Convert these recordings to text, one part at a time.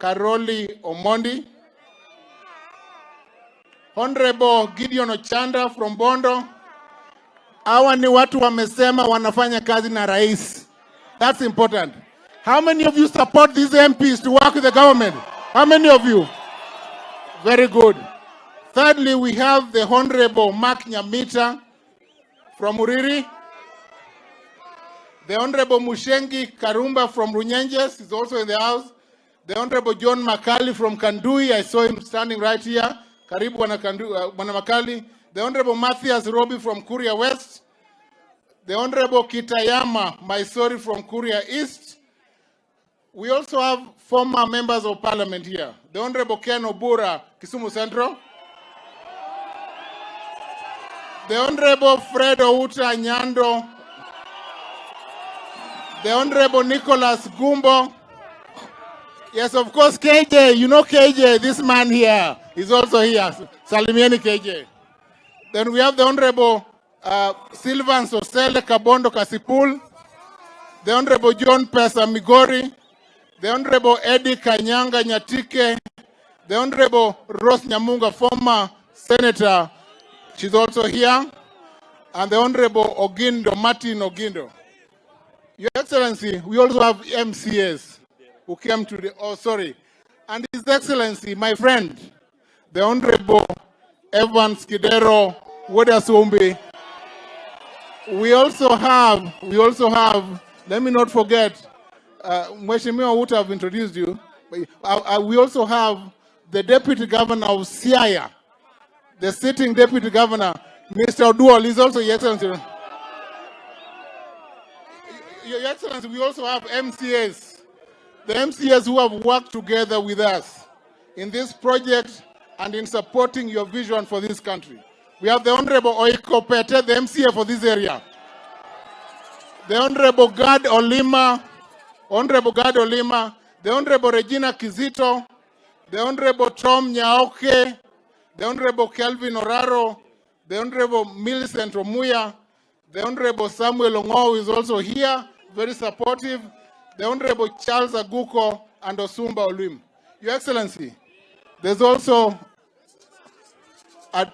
Karoli Omondi, Honorable Gideon Ochanda from Bondo. Hawa ni watu wamesema wanafanya kazi na rais. That's important. How many of you support these MPs to work with the government? How many of you? Very good. Thirdly, we have the Honorable Mark Nyamita from Uriri. The Honorable Mushengi Karumba from Runyenjes is also in the house. The Honorable John Makali from Kandui, I saw him standing right here. Karibu Wana Makali. The Honorable Matthias Robi from Kuria West. The Honorable Kitayama Maisori from Kuria East. We also have former members of parliament here. The Honorable Ken Obura, Kisumu Central. The Honorable Fred Outa Nyando. The Honorable Nicholas Gumbo. Yes, of course, KJ. You know KJ, this man here is also here. Salimieni KJ. Then we have the Honorable Sylvan Sosele Kabondo Kasipul. The Honorable John Pesa Migori. The Honorable Eddie Kanyanga Nyatike. The Honorable Rose Nyamunga, former Senator. She's also here. And the Honorable Ogindo, Martin Ogindo. Your Excellency, we also have MCAs who came to the, and His Excellency, my friend, the Honorable Evans Kidero Wodasumbi. We also have, let me not forget, Mheshimiwa would have introduced you. We also have the Deputy Governor of Siaya, the sitting Deputy Governor, Mr. Oduol, is also Your Excellency. Your Excellency, we also have MCAs. The MCAs who have worked together with us in this project and in supporting your vision for this country. We have the Honorable Oiko Pete, the MCA for this area. The Honorable Gad Olima, the Honorable Regina Kizito, the Honorable Tom Nyaoke, the Honorable Kelvin Oraro, the Honorable Millicent Omuya, the Honorable Samuel Ongo is also here, very supportive. The Honorable Charles Aguko and Osumba Olim. Your Excellency, there's also, Your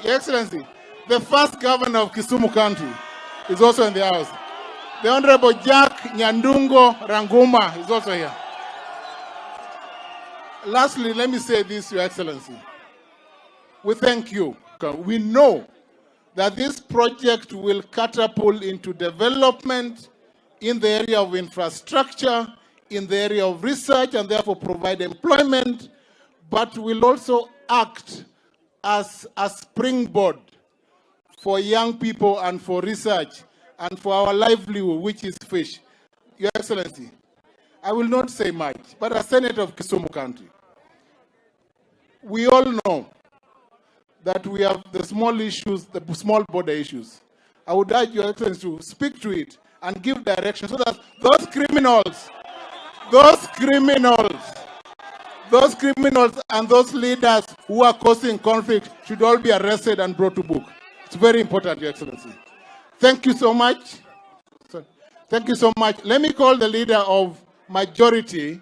Excellency, the first governor of Kisumu County is also in the house. The Honorable Jack Nyandungo Ranguma is also here. Lastly, let me say this, Your Excellency. We thank you. We know that this project will catapult into development in the area of infrastructure, in the area of research, and therefore provide employment, but will also act as a springboard for young people and for research and for our livelihood, which is fish. Your Excellency, I will not say much, but as Senator of Kisumu County, we all know that we have the small issues, the small border issues. I would urge Your Excellency to speak to it and give direction so that those criminals and those leaders who are causing conflict should all be arrested and brought to book. It's very important, Your Excellency. Thank you so much. Thank you so much. Let me call the leader of majority,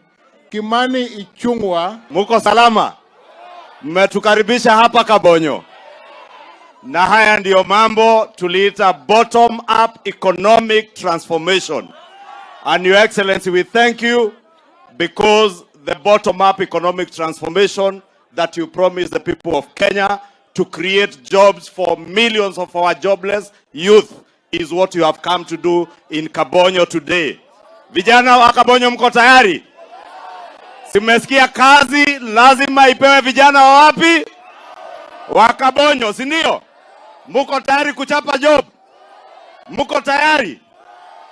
Kimani Ichung'wa. Muko salama? Mmetukaribisha hapa Kabonyo. Na haya ndiyo mambo tuliita bottom up economic transformation. And Your Excellency, we thank you because the bottom up economic transformation that you promised the people of Kenya to create jobs for millions of our jobless youth is what you have come to do in Kabonyo today. Vijana wa Kabonyo, mko tayari? Simesikia kazi lazima ipewe vijana wa wapi? Wa Kabonyo, si ndio? Mko tayari kuchapa job? Mko tayari?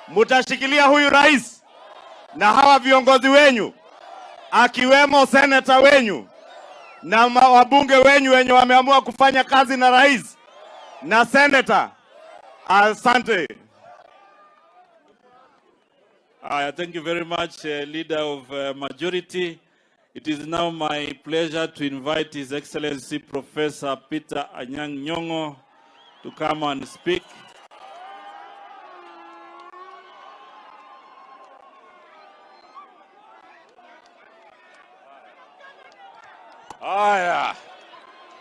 Mutashikilia huyu rais na hawa viongozi wenyu, akiwemo seneta wenyu na wabunge wenyu wenye wameamua kufanya kazi na rais na seneta. Asante. Thank you very much, Leader of Majority. It is now my pleasure to invite His Excellency Professor Peter Anyang' Nyong'o to come and speak. Aya.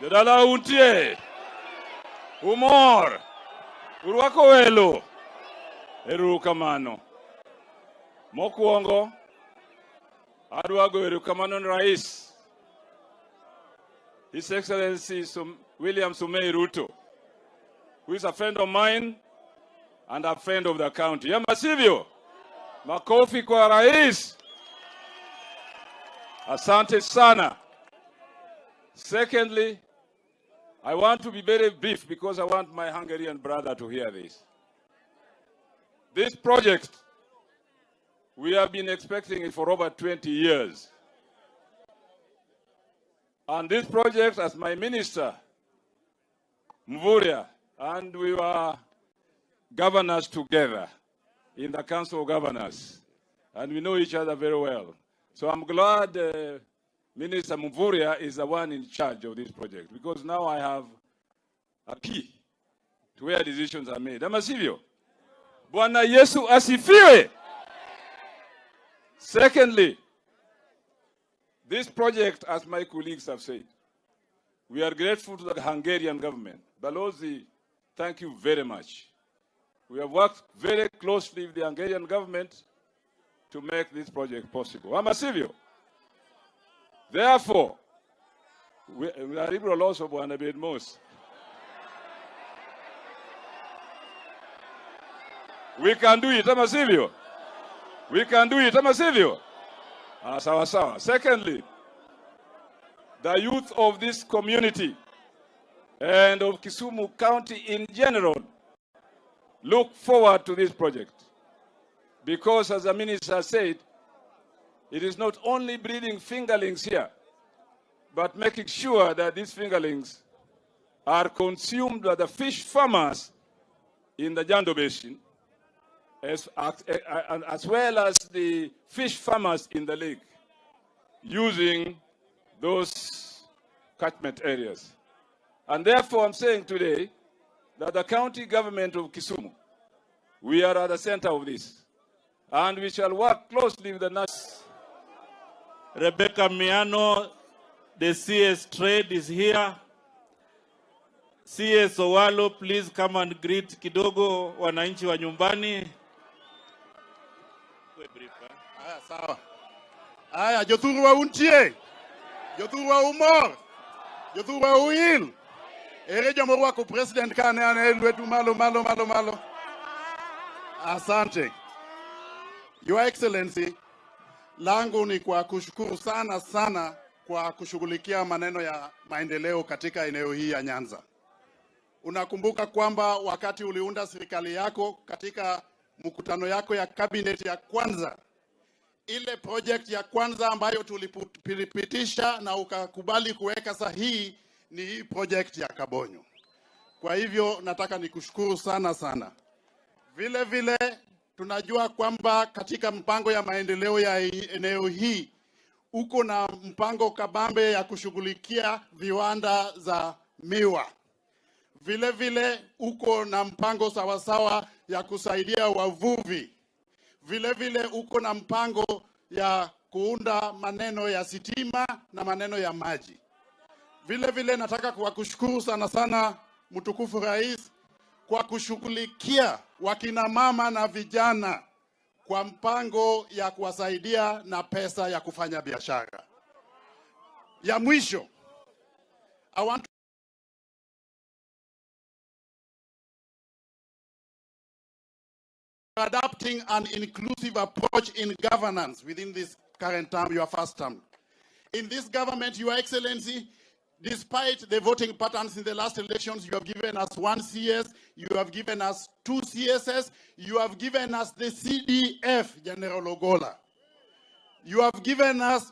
Jodala untie. Humor. Urwako welo. Erukamano. Mokuongo. Adwago erukamano Rais. His Excellency William Sumei Ruto, who is a friend of mine and a friend of the county. Yamasivyo. Makofi kwa Rais. Asante sana. Secondly, I want to be very brief because I want my Hungarian brother to hear this. This project, we have been expecting it for over 20 years. And this project, as my minister, Mvurya, and we were governors together in the Council of Governors, and we know each other very well. So I'm glad Minister Mvurya is the one in charge of this project, because now I have a key to where decisions are made. Amasivyo. Bwana Yesu asifiwe. Secondly, this project, as my colleagues have said, we are grateful to the Hungarian government. Balozi, thank you very much. We have worked very closely with the Hungarian government to make this project possible. Amasivyo. Therefore, we are able also to be most. We can do it, Amasivyo. We can do it, Amasivyo. Sawa sawa. Secondly, the youth of this community and of Kisumu County in general look forward to this project. Because, as the minister said, it is not only breeding fingerlings here, but making sure that these fingerlings are consumed by the fish farmers in the Nyando Basin, as well as the fish farmers in the lake, using those catchment areas. And therefore, I'm saying today that the county government of Kisumu, we are at the center of this. And we shall work closely with the national. Rebecca Miano, the CS Trade, is here. CS Owalo, please come and greet kidogo wananchi wa nyumbani. Aya, sawa. Aya, jothuru wa untie. Jothuru wa umor. Jothuru wa uil. Ere jomoro wako president kane ane lwetu malo. Asante. Your Excellency, langu ni kwa kushukuru sana kwa kushughulikia maneno ya maendeleo katika eneo hii ya Nyanza. Unakumbuka kwamba wakati uliunda serikali yako katika mkutano yako ya cabinet ya kwanza, ile project ya kwanza ambayo tulipitisha na ukakubali kuweka sahihi ni hii project ya Kabonyo. Kwa hivyo nataka nikushukuru sana. Vile tunajua kwamba katika mpango ya maendeleo ya eneo hii uko na mpango kabambe ya kushughulikia viwanda za miwa. Vile uko na mpango sawasawa ya kusaidia wavuvi. Vile uko na mpango ya kuunda maneno ya sitima na maneno ya maji. Vile nataka kukushukuru sana mtukufu Rais kwa kushughulikia wakina mama na vijana kwa mpango ya kuwasaidia na pesa ya kufanya biashara. Ya mwisho, I want to adopting an inclusive approach in governance within this current term, your first term. In this government, Your Excellency, despite the voting patterns in the last elections, you have given us 1 CS, you have given us 2 CSS, you have given us the CDF, General Ogola. You have given us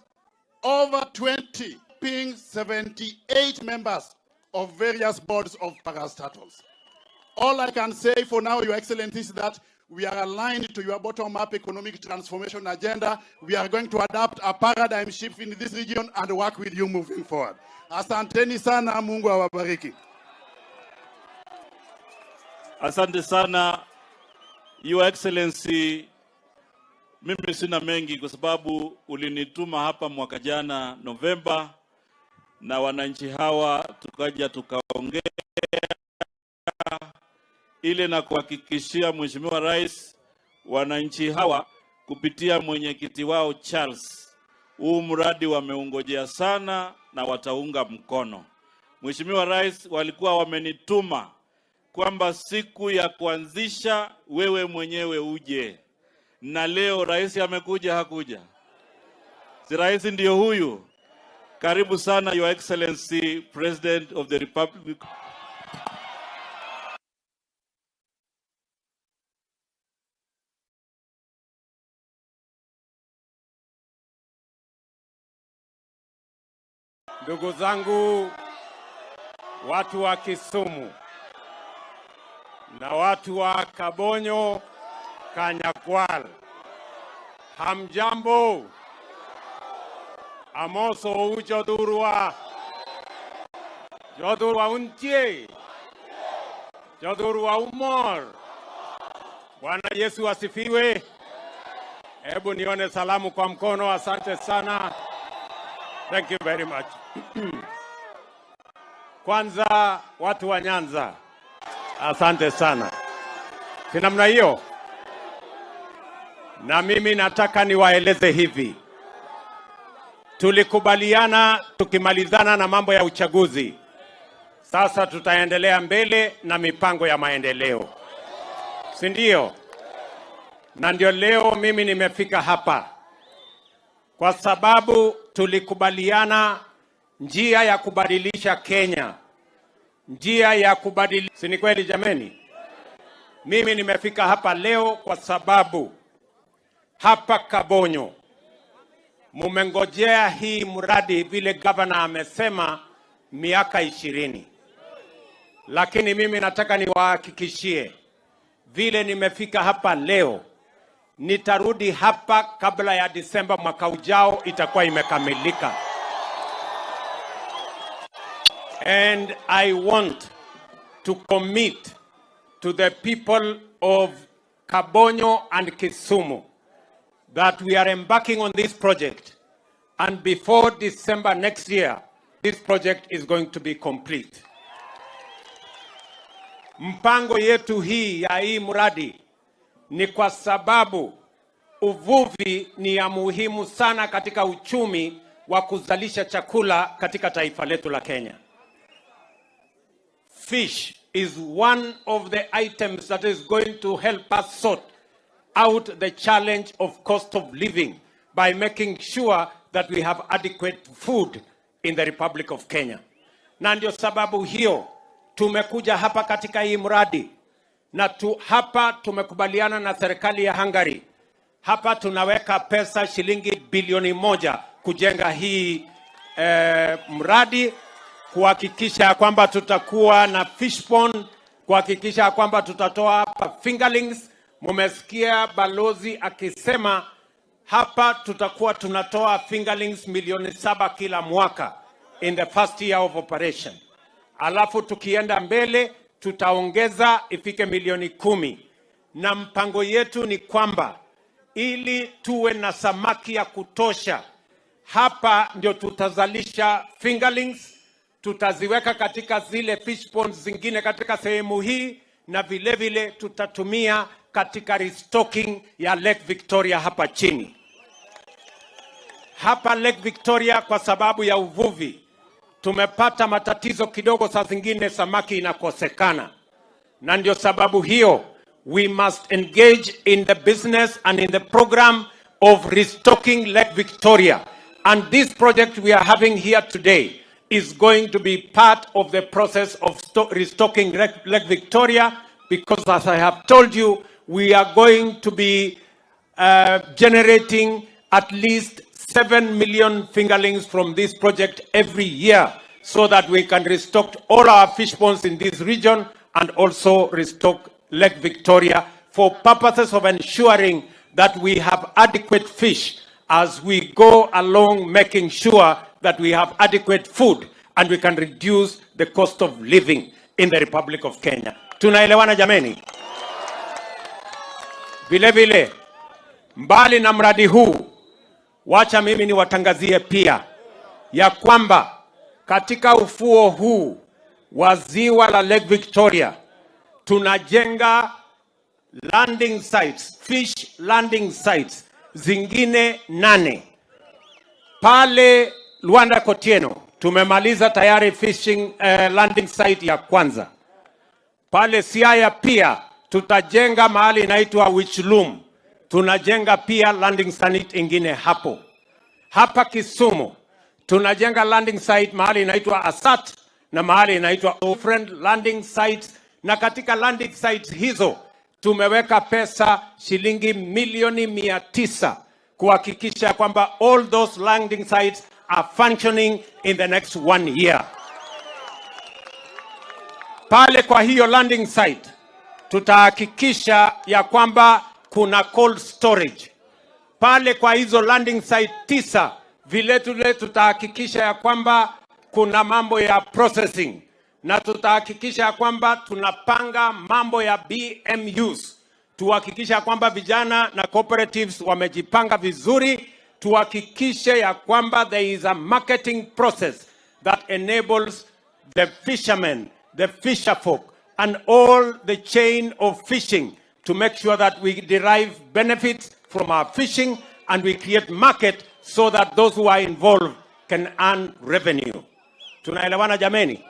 over 20, being 78 members of various boards of parastatals. All I can say for now, Your Excellency, is that we are aligned to your bottom-up economic transformation agenda. We are going to adopt a paradigm shift in this region and work with you moving forward. Asanteni sana, Mungu awabariki. Asante sana, Your Excellency. Mimi sina mengi kwa sababu ulinituma hapa mwaka jana Novemba na wananchi hawa tukaja tukaongea ile na kuhakikishia Mheshimiwa Rais, wananchi hawa kupitia mwenyekiti wao Charles, huu mradi wameungojea sana na wataunga mkono. Mheshimiwa Rais, walikuwa wamenituma kwamba siku ya kuanzisha wewe mwenyewe uje, na leo rais amekuja. Hakuja? Si rais ndio huyu? Karibu sana Your Excellency President of the Republic. Ndugu zangu watu wa Kisumu na watu wa Kabonyo, Kanyakwal, hamjambo? Amoso ujodurwa untie jodurwa umor. Bwana Yesu asifiwe. Hebu nione salamu kwa mkono. Asante sana. Thank you very much. Kwanza watu wa Nyanza, asante sana. Si namna hiyo? Na mimi nataka niwaeleze hivi. Tulikubaliana tukimalizana na mambo ya uchaguzi. Sasa tutaendelea mbele na mipango ya maendeleo. Si ndio? Na ndio leo mimi nimefika hapa kwa sababu tulikubaliana njia ya kubadilisha Kenya. Njia ya kubadilisha. Si ni kweli jameni? Mimi nimefika hapa leo kwa sababu hapa Kabonyo mumengojea hii mradi vile governor amesema miaka 20. Lakini mimi nataka niwahakikishie vile nimefika hapa leo, nitarudi hapa kabla ya Disemba mwaka ujao itakuwa imekamilika. And I want to commit to the people of Kabonyo and Kisumu that we are embarking on this project, and before December next year, this project is going to be complete. Mpango yetu hii ya hii mradi ni kwa sababu uvuvi ni ya muhimu sana katika uchumi wa kuzalisha chakula katika taifa letu la Kenya. Fish is one of the items that is going to help us sort out the challenge of cost of living by making sure that we have adequate food in the Republic of Kenya. Na ndio sababu hiyo tumekuja hapa katika hii mradi, na hapa tumekubaliana na serikali ya Hungary. Hapa tunaweka pesa shilingi bilioni 1 kujenga hii mradi, kuhakikisha kwamba tutakuwa na fish pond, kuhakikisha kwamba tutatoa hapa fingerlings. Mumesikia balozi akisema hapa tutakuwa tunatoa fingerlings milioni 7 kila mwaka in the first year of operation. Alafu tukienda mbele tutaongeza ifike milioni 10. Na mpango yetu ni kwamba ili tuwe na samaki ya kutosha, hapa ndio tutazalisha fingerlings, tutaziweka katika zile fish ponds zingine katika sehemu hii, na vile vile tutatumia katika restocking ya Lake Victoria hapa chini. Hapa Lake Victoria kwa sababu ya uvuvi tumepata matatizo kidogo, saa zingine samaki inakosekana. Na ndio sababu hiyo we must engage in the business and in the program of restocking Lake Victoria. And this project we are having here today is going to be part of the process of restocking Lake Victoria, because as I have told you, we are going to be generating at least 7 million fingerlings from this project every year, so that we can restock all our fish ponds in this region and also restock Lake Victoria for purposes of ensuring that we have adequate fish as we go along, making sure that we have adequate food and we can reduce the cost of living in the Republic of Kenya. Tunaelewana jameni? Vile vile, mbali na mradi huu, wacha mimi niwatangazie pia ya kwamba katika ufuo huu wa ziwa la Lake Victoria tunajenga landing sites, fish landing sites zingine 8. Pale Luanda Kotieno tumemaliza tayari fishing landing site ya kwanza. Pale Siaya pia tutajenga mahali inaitwa Wichlum. Tunajenga pia landing site ingine hapo. Hapa Kisumu tunajenga landing site mahali inaitwa Asat na mahali inaitwa different landing sites, na katika landing sites hizo tumeweka pesa shilingi milioni 900 kuhakikisha kwamba all those landing sites are functioning in the next 1 year. Pale kwa hiyo landing site tutahakikisha ya kwamba kuna cold storage. Pale kwa hizo landing site 9 vile tutahakikisha ya kwamba kuna mambo ya processing, na tutahakikisha ya kwamba tunapanga mambo ya BMUs. Tuhakikisha kwamba vijana na cooperatives wamejipanga vizuri. Tuhakikishe ya kwamba there is a marketing process that enables the fishermen, the fisherfolk, and all the chain of fishing to make sure that we derive benefits from our fishing and we create market so that those who are involved can earn revenue. Tunaelewana jameni?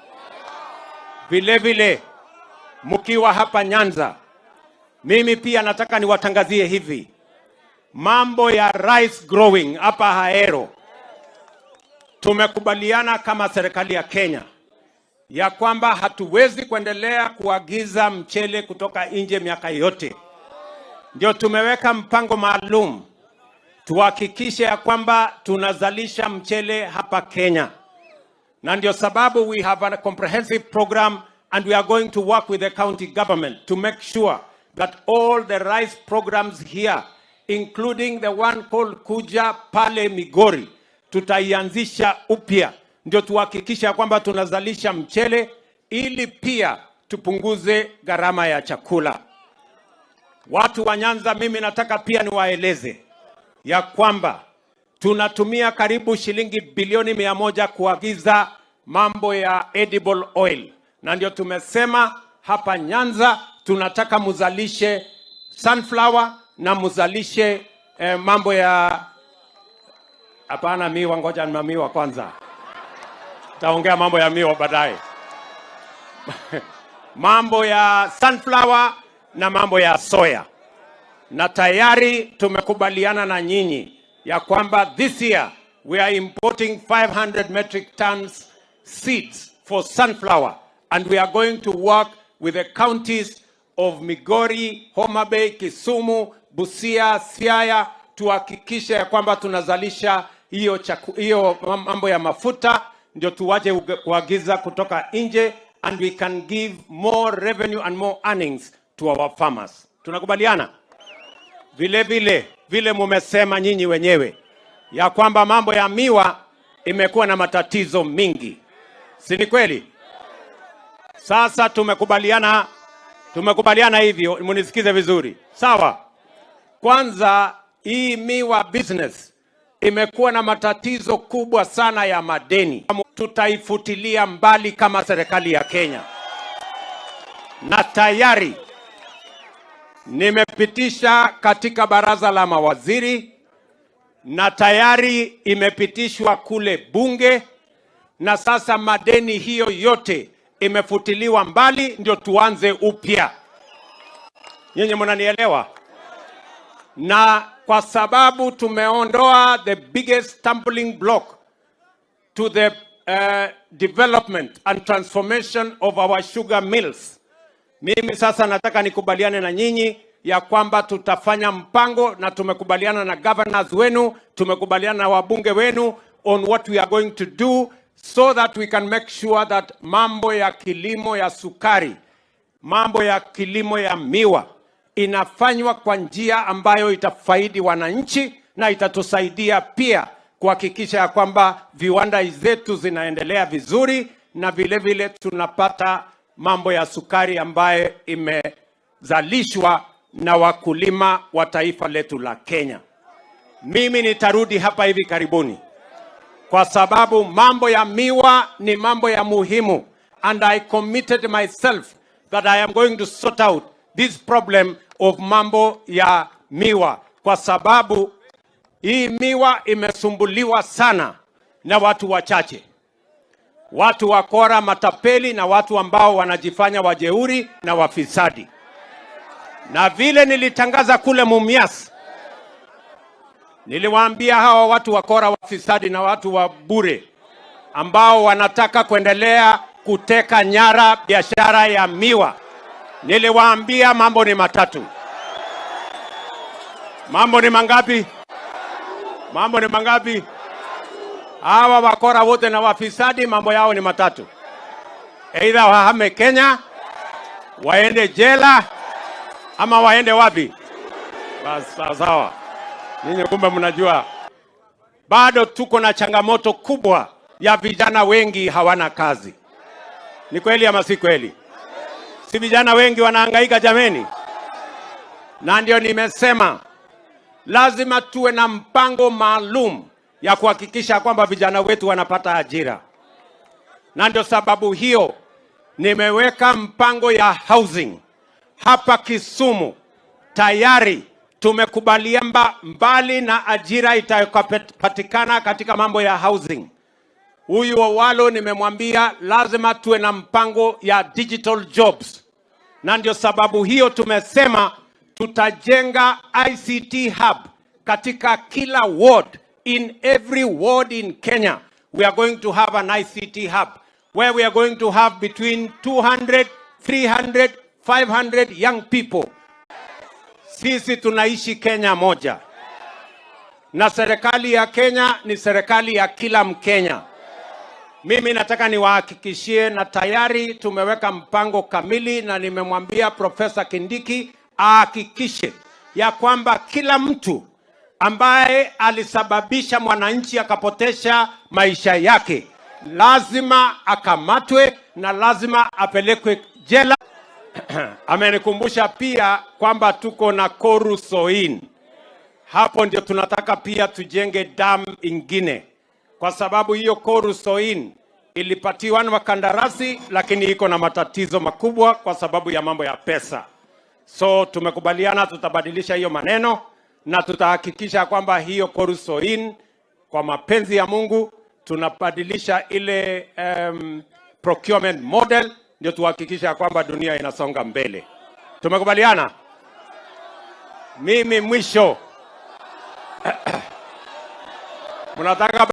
Vile vile mkiwa hapa Nyanza, mimi pia nataka niwatangazie hivi. Mambo ya rice growing hapa Haero, tumekubaliana kama serikali ya Kenya ya kwamba hatuwezi kuendelea kuagiza mchele kutoka nje miaka yote. Ndio tumeweka mpango maalum tuhakikishe ya kwamba tunazalisha mchele hapa Kenya. Na ndio sababu we have a comprehensive program and we are going to work with the county government to make sure that all the rice programs here, including the one called Kuja pale Migori, tutaianzisha upya. Ndio tuhakikisha kwamba tunazalisha mchele ili pia tupunguze gharama ya chakula. Watu wa Nyanza, mimi nataka pia niwaeleze ya kwamba tunatumia karibu shilingi bilioni 100 kuagiza mambo ya edible oil. Na ndio tumesema hapa Nyanza tunataka muzalishe sunflower na muzalishe mambo ya hapana miwa, ngoja ni miwa kwanza. Taongea mambo ya miwa baadaye. Mambo ya sunflower na mambo ya soya. Na tayari tumekubaliana na nyinyi ya kwamba this year we are importing 500 metric tons seeds for sunflower, and we are going to work with the counties of Migori, Homa Bay, Kisumu, Busia, Siaya tuhakikishe ya kwamba tunazalisha hiyo mambo ya mafuta, ndio tuwache kuagiza kutoka nje, and we can give more revenue and more earnings to our farmers. Tunakubaliana? Vile mumesema nyinyi wenyewe ya kwamba mambo ya miwa imekuwa na matatizo mingi. Si ni kweli? Sasa tumekubaliana hivyo, munisikize vizuri. Sawa? Kwanza hii miwa business imekuwa na matatizo kubwa sana ya madeni. Tutaifutilia mbali kama serikali ya Kenya. Na tayari nimepitisha katika baraza la mawaziri, na tayari imepitishwa kule bunge, na sasa madeni hiyo yote imefutiliwa mbali, ndio tuanze upya. Nyinyi mnanielewa? Na kwa sababu tumeondoa the biggest stumbling block to the development and transformation of our sugar mills, mimi sasa nataka nikubaliane na nyinyi ya kwamba tutafanya mpango, na tumekubaliana na governors wenu, tumekubaliana na wabunge wenu on what we are going to do so that we can make sure that mambo ya kilimo ya sukari, mambo ya kilimo ya miwa inafanywa kwa njia ambayo itafaidi wananchi na itatusaidia pia kuhakikisha ya kwamba viwanda zetu zinaendelea vizuri, na vile vile tunapata mambo ya sukari ambayo imezalishwa na wakulima wa taifa letu la Kenya. Mimi nitarudi hapa hivi karibuni kwa sababu mambo ya miwa ni mambo ya muhimu, and I committed myself that I am going to sort out this problem of mambo ya miwa, kwa sababu hii miwa imesumbuliwa sana na watu wachache, watu wakora, matapeli na watu ambao wanajifanya wajeuri na wafisadi. Na vile nilitangaza kule Mumias, niliwaambia hawa watu wakora, wafisadi na watu wa bure ambao wanataka kuendelea kuteka nyara biashara ya miwa, niliwaambia mambo ni matatu. Mambo ni mangapi? Mambo ni mangapi? Hawa wakora wote na wafisadi mambo yao ni matatu. Either wahame Kenya, waende jela, ama waende wapi? Basi sawa. Ninyi kumbe mnajua. Bado tuko na changamoto kubwa ya vijana wengi hawana kazi. Ni kweli ama si kweli? Si vijana wengi wanahangaika jameni? Na ndio nimesema lazima tuwe na mpango maalum ya kuhakikisha kwamba vijana wetu wanapata ajira. Na ndio sababu hiyo nimeweka mpango ya housing hapa Kisumu. Tayari tumekubaliana mbali na ajira itakayopatikana katika mambo ya housing. Huyu Owalo nimemwambia lazima tuwe na mpango ya digital jobs. Na ndio sababu hiyo tumesema tutajenga ICT hub katika kila ward. In every ward in Kenya, we are going to have an ICT hub where we are going to have between 200, 300, 500 young people. Sisi tunaishi Kenya moja. Na serikali ya Kenya ni serikali ya kila Mkenya. Mimi nataka niwahakikishie na tayari tumeweka mpango kamili, na nimemwambia Profesa Kindiki ahakikishe ya kwamba kila mtu ambaye alisababisha mwananchi akapotesha maisha yake lazima akamatwe na lazima apelekwe jela. Amenikumbusha pia kwamba tuko na Koru Soin. Hapo ndio tunataka pia tujenge dam ingine, kwa sababu hiyo Koru Soin ilipatiwa na wakandarasi lakini iko na matatizo makubwa kwa sababu ya mambo ya pesa. So tumekubaliana tutabadilisha hiyo maneno na tutahakikisha kwamba hiyo Koru Soin kwa mapenzi ya Mungu tunabadilisha ile procurement model, ndio tuhakikisha kwamba dunia inasonga mbele. Tumekubaliana? Mimi mwisho mnataka